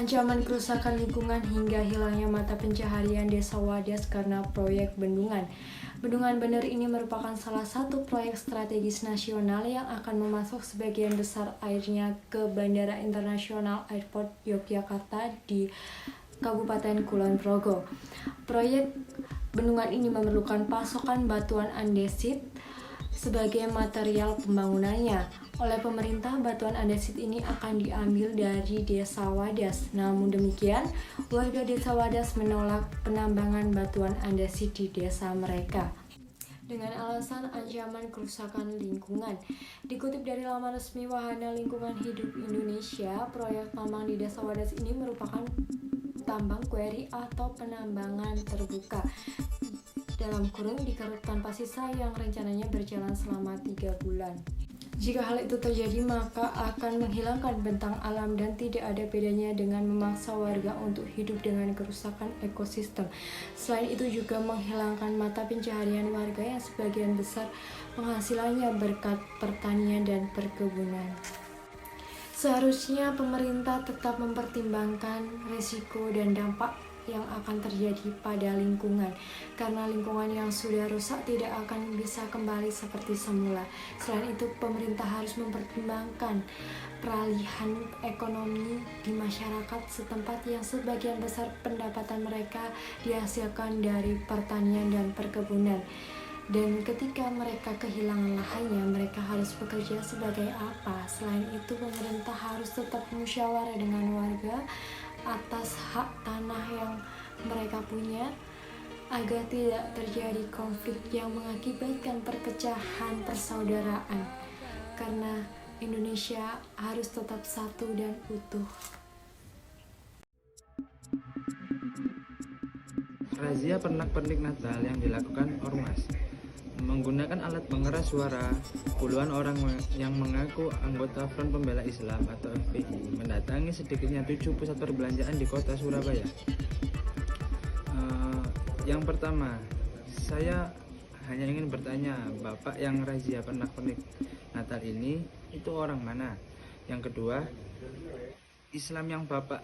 Ancaman kerusakan lingkungan hingga hilangnya mata pencaharian Desa Wadas karena proyek bendungan. Bendungan Bener ini merupakan salah satu proyek strategis nasional yang akan memasuk sebagian besar airnya ke Bandara Internasional Airport Yogyakarta di Kabupaten Kulon Progo. Proyek bendungan ini memerlukan pasokan batuan andesit sebagai material pembangunannya. Oleh pemerintah, batuan andesit ini akan diambil dari Desa Wadas. Namun demikian, warga Desa Wadas menolak penambangan batuan andesit di desa mereka dengan alasan ancaman kerusakan lingkungan. Dikutip dari laman resmi Wahana Lingkungan Hidup Indonesia, proyek tambang di Desa Wadas ini merupakan tambang quarry atau penambangan terbuka dalam kurung dikeruk tanpa sisa yang rencananya berjalan selama 3 bulan. Jika hal itu terjadi, maka akan menghilangkan bentang alam dan tidak ada bedanya dengan memaksa warga untuk hidup dengan kerusakan ekosistem. Selain itu juga menghilangkan mata pencaharian warga yang sebagian besar penghasilannya berkat pertanian dan perkebunan. Seharusnya pemerintah tetap mempertimbangkan risiko dan dampak yang akan terjadi pada lingkungan, karena lingkungan yang sudah rusak tidak akan bisa kembali seperti semula. Selain itu, pemerintah harus mempertimbangkan peralihan ekonomi di masyarakat setempat yang sebagian besar pendapatan mereka dihasilkan dari pertanian dan perkebunan. Dan ketika mereka kehilangan lahannya, mereka harus bekerja sebagai apa? Selain itu, pemerintah harus tetap musyawarah dengan warga atas hak tanah yang mereka punya agar tidak terjadi konflik yang mengakibatkan perpecahan persaudaraan, karena Indonesia harus tetap satu dan utuh. Razia pernak-pernik Natal yang dilakukan Ormas menggunakan alat pengeras suara. Puluhan orang yang mengaku anggota Front Pembela Islam atau FPI mendatangi sedikitnya 7 pusat perbelanjaan di kota Surabaya. Yang pertama, saya hanya ingin bertanya, Bapak yang razia pernak-pernik Natal ini itu orang mana? Yang kedua, Islam yang Bapak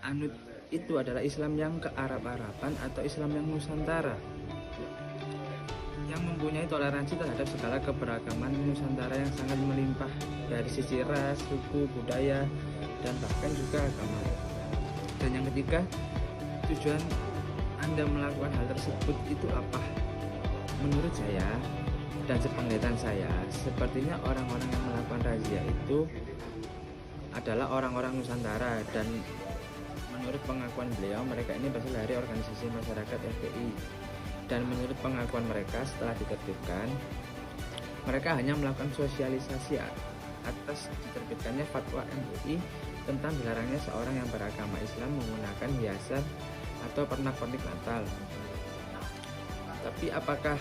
anut itu adalah Islam yang kearab-araban atau Islam yang Nusantara, yang mempunyai toleransi terhadap segala keberagaman Nusantara yang sangat melimpah dari sisi ras, suku, budaya, dan bahkan juga agama. Dan yang ketiga, tujuan Anda melakukan hal tersebut itu apa? Menurut saya dan sepenglihatan saya, sepertinya orang-orang yang melakukan razia itu adalah orang-orang Nusantara, dan menurut pengakuan beliau, mereka ini berasal dari organisasi masyarakat FPI. Dan menurut pengakuan mereka, setelah ditertibkan, mereka hanya melakukan sosialisasi atas diterbitkannya fatwa MUI tentang dilarangnya seorang yang beragama Islam menggunakan hiasan atau pernak-pernik Natal. Tapi apakah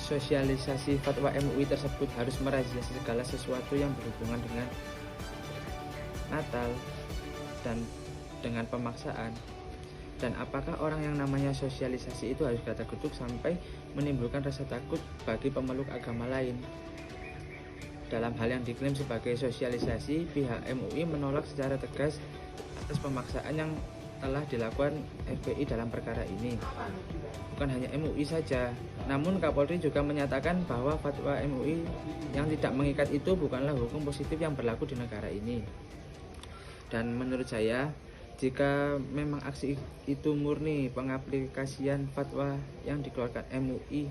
sosialisasi fatwa MUI tersebut harus merazia segala sesuatu yang berhubungan dengan Natal dan dengan pemaksaan? Dan apakah orang yang namanya sosialisasi itu harus gatal-gutuk sampai menimbulkan rasa takut bagi pemeluk agama lain? Dalam hal yang diklaim sebagai sosialisasi, pihak MUI menolak secara tegas atas pemaksaan yang telah dilakukan FPI dalam perkara ini. Bukan hanya MUI saja, namun Kapolri juga menyatakan bahwa fatwa MUI yang tidak mengikat itu bukanlah hukum positif yang berlaku di negara ini. Dan menurut saya, jika memang aksi itu murni pengaplikasian fatwa yang dikeluarkan MUI,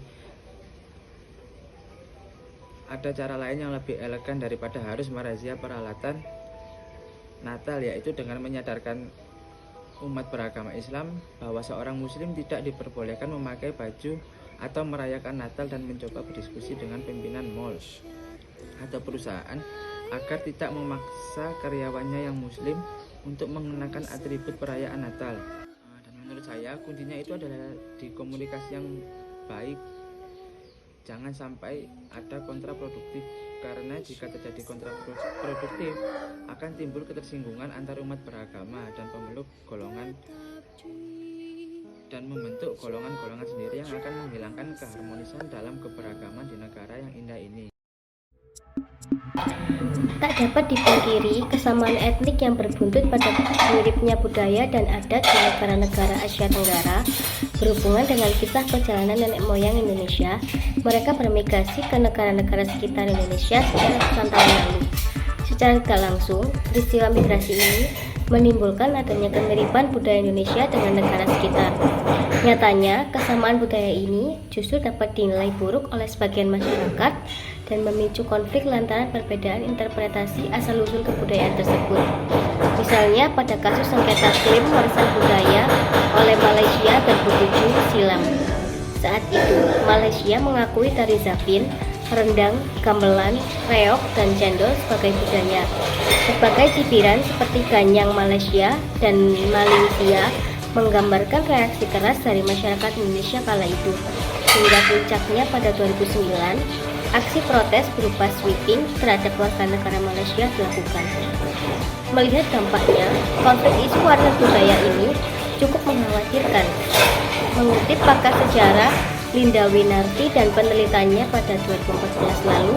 ada cara lain yang lebih elegan daripada harus merazia peralatan Natal, yaitu dengan menyadarkan umat beragama Islam bahwa seorang muslim tidak diperbolehkan memakai baju atau merayakan Natal, dan mencoba berdiskusi dengan pimpinan mall atau perusahaan agar tidak memaksa karyawannya yang muslim untuk mengenakan atribut perayaan Natal. Dan menurut saya kuncinya itu adalah di komunikasi yang baik. Jangan sampai ada kontraproduktif karena jika terjadi kontraproduktif akan timbul ketersinggungan antar umat beragama dan pemeluk golongan dan membentuk golongan-golongan sendiri yang akan menghilangkan keharmonisan dalam keberagaman di negara yang indah ini. Tak dapat dipungkiri, kesamaan etnik yang berbuntut pada miripnya budaya dan adat di negara-negara Asia Tenggara berhubungan dengan kisah perjalanan nenek moyang Indonesia. Mereka bermigrasi ke negara-negara sekitar Indonesia secara ratusan tahun lalu. Secara tidak langsung, peristiwa migrasi ini menimbulkan adanya kemiripan budaya Indonesia dengan negara sekitar. Nyatanya, kesamaan budaya ini justru dapat dinilai buruk oleh sebagian masyarakat dan memicu konflik lantaran perbedaan interpretasi asal-usul kebudayaan tersebut. Misalnya pada kasus sengketa klaim warisan budaya oleh Malaysia dan Butuju silam. Saat itu, Malaysia mengakui tari zapin, rendang, gamelan, reok, dan cendol sebagai budaya. Berbagai cibiran seperti ganyang Malaysia dan Malaysia menggambarkan reaksi keras dari masyarakat Indonesia kala itu. Hingga puncaknya pada 2009, aksi protes berupa sweeping terhadap warga negara Malaysia dilakukan. Melihat dampaknya, konflik isu warisan budaya ini cukup mengkhawatirkan. Mengutip pakar sejarah Linda Winarti dan penelitiannya pada 2014 lalu,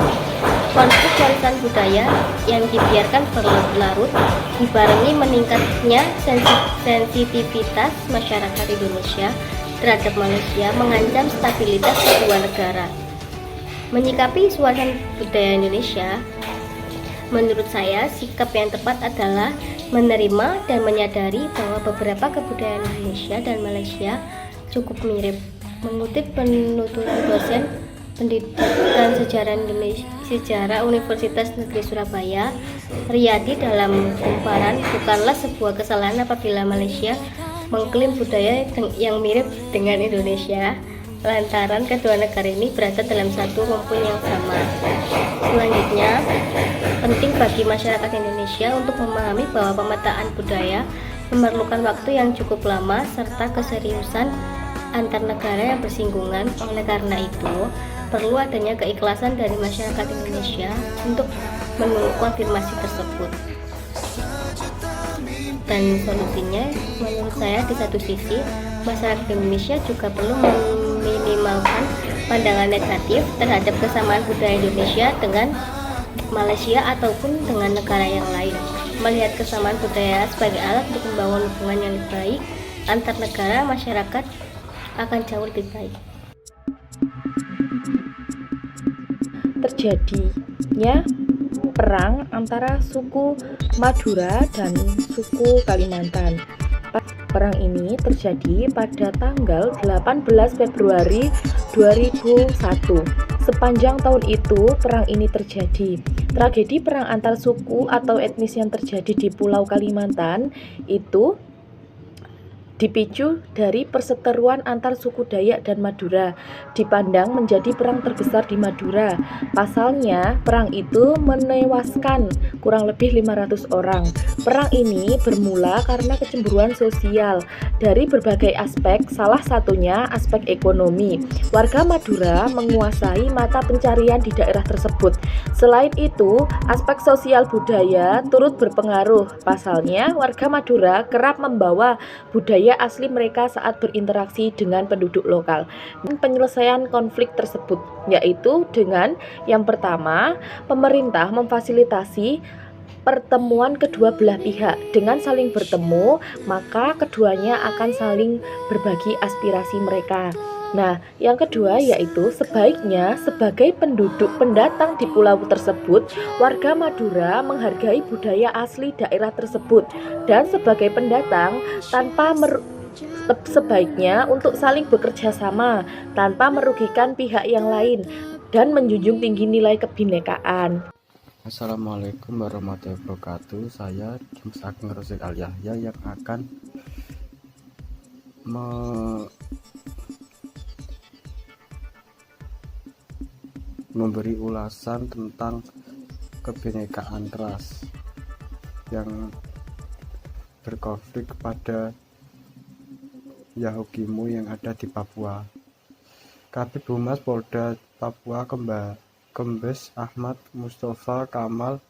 konflik warisan budaya yang dibiarkan berlarut dibarengi meningkatnya sensitivitas masyarakat Indonesia terhadap Malaysia mengancam stabilitas kedua negara. Menyikapi isu warisan budaya Indonesia, menurut saya sikap yang tepat adalah menerima dan menyadari bahwa beberapa kebudayaan Indonesia dan Malaysia cukup mirip. Mengutip penutur dosen pendidikan sejarah Universitas Negeri Surabaya, Riyadi dalam kumparan, bukanlah sebuah kesalahan apabila Malaysia mengklaim budaya yang mirip dengan Indonesia, lantaran kedua negara ini berada dalam satu rumpun yang sama. Selanjutnya, penting bagi masyarakat Indonesia untuk memahami bahwa pemetaan budaya memerlukan waktu yang cukup lama serta keseriusan antar negara yang bersinggungan. Oleh karena itu, perlu adanya keikhlasan dari masyarakat Indonesia untuk menunggu konfirmasi tersebut. Dan solusinya, menurut saya, di satu sisi, masyarakat Indonesia juga perlu meminimalkan pandangan negatif terhadap kesamaan budaya Indonesia dengan Malaysia ataupun dengan negara yang lain. Melihat kesamaan budaya sebagai alat untuk membangun hubungan yang lebih baik antar negara, masyarakat akan jauh lebih baik. Terjadinya perang antara suku Madura dan suku Kalimantan. Perang ini terjadi pada tanggal 18 Februari 2001. Sepanjang tahun itu, perang ini terjadi. Tragedi perang antar suku atau etnis yang terjadi di Pulau Kalimantan itu dipicu dari perseteruan antar suku Dayak dan Madura, dipandang menjadi perang terbesar di Madura. Pasalnya, perang itu menewaskan kurang lebih 500 orang. Perang ini bermula karena kecemburuan sosial dari berbagai aspek, salah satunya aspek ekonomi. Warga Madura menguasai mata pencarian di daerah tersebut. Selain itu, aspek sosial budaya turut berpengaruh. Pasalnya, warga Madura kerap membawa budaya asli mereka saat berinteraksi dengan penduduk lokal. Penyelesaian konflik tersebut yaitu dengan yang pertama, pemerintah memfasilitasi pertemuan kedua belah pihak. Dengan saling bertemu, maka keduanya akan saling berbagi aspirasi mereka. Nah, yang kedua yaitu sebaiknya sebagai penduduk pendatang di pulau tersebut, warga Madura menghargai budaya asli daerah tersebut, dan sebagai pendatang sebaiknya untuk saling bekerja sama tanpa merugikan pihak yang lain dan menjunjung tinggi nilai kebinekaan. Assalamualaikum warahmatullahi wabarakatuh. Saya James Agung Rosik Al Yahya yang akan memberi ulasan tentang kebinekaan ras yang berkonflik pada Yahukimu yang ada di Papua. Kabid Humas Polda Papua Kombes Ahmad Mustafa Kamal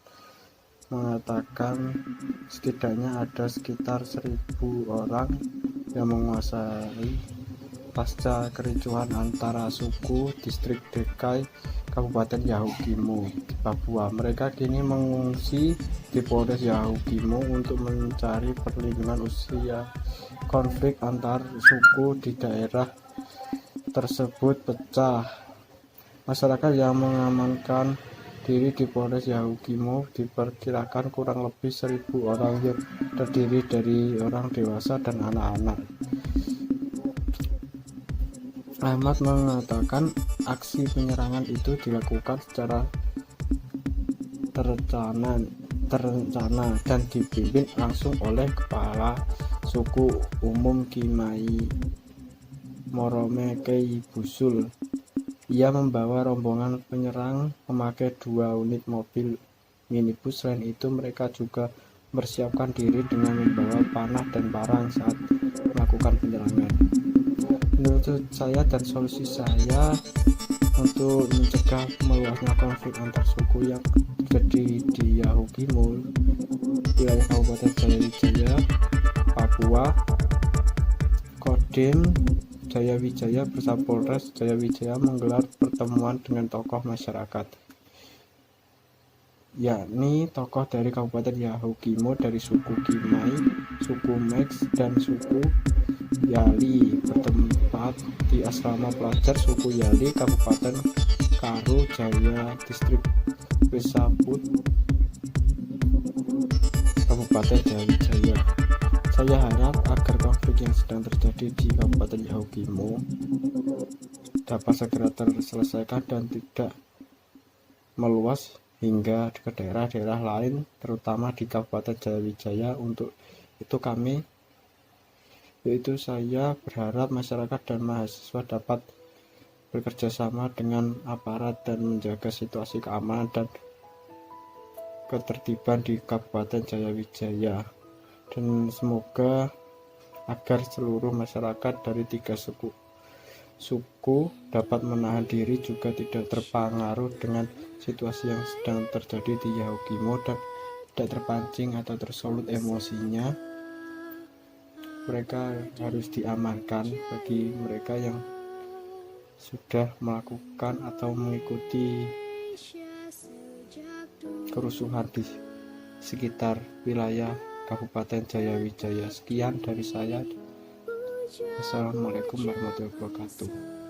mengatakan setidaknya ada sekitar 1.000 orang yang menguasai pasca kericuhan antara suku distrik Dekai Kabupaten Yahukimo di Papua. Mereka kini mengungsi di Polres Yahukimo untuk mencari perlindungan usia konflik antar suku di daerah tersebut pecah. Masyarakat yang mengamankan diri di Polres Yahukimo diperkirakan kurang lebih 1.000 orang yang terdiri dari orang dewasa dan anak-anak. Ahmad mengatakan aksi penyerangan itu dilakukan secara terencana dan dipimpin langsung oleh Kepala Suku Umum Kimai Morome Kei Busul. Ia membawa rombongan penyerang memakai 2 unit mobil minibus. Selain itu, mereka juga mempersiapkan diri dengan membawa panah dan parang saat melakukan penyerangan. Menurut saya dan solusi saya untuk mencegah meluasnya konflik antar suku yang terjadi di Yahukimo, wilayah Kabupaten Jayawijaya, Papua, Kodim Jayawijaya bersama Polres Jayawijaya menggelar pertemuan dengan tokoh masyarakat, yakni tokoh dari Kabupaten Yahukimo dari suku Kimai, suku Mex, dan suku Yali bertempat di asrama pelajar suku Yali Kabupaten Karu Jaya Distrik Besaput Kabupaten Jayawijaya. Saya harap agar konflik yang sedang terjadi di Kabupaten Yahukimo dapat segera terselesaikan dan tidak meluas hingga ke daerah-daerah lain, terutama di Kabupaten Jayawijaya. Untuk itu saya berharap masyarakat dan mahasiswa dapat bekerja sama dengan aparat dan menjaga situasi keamanan dan ketertiban di Kabupaten Jayawijaya. Dan semoga agar seluruh masyarakat dari 3 suku dapat menahan diri, juga tidak terpengaruh dengan situasi yang sedang terjadi di Yahukimo dan tidak terpancing atau tersulut emosinya. Mereka harus diamankan. Bagi mereka yang sudah melakukan atau mengikuti kerusuhan di sekitar wilayah Kabupaten Jayawijaya. Sekian dari saya. Assalamualaikum warahmatullahi wabarakatuh.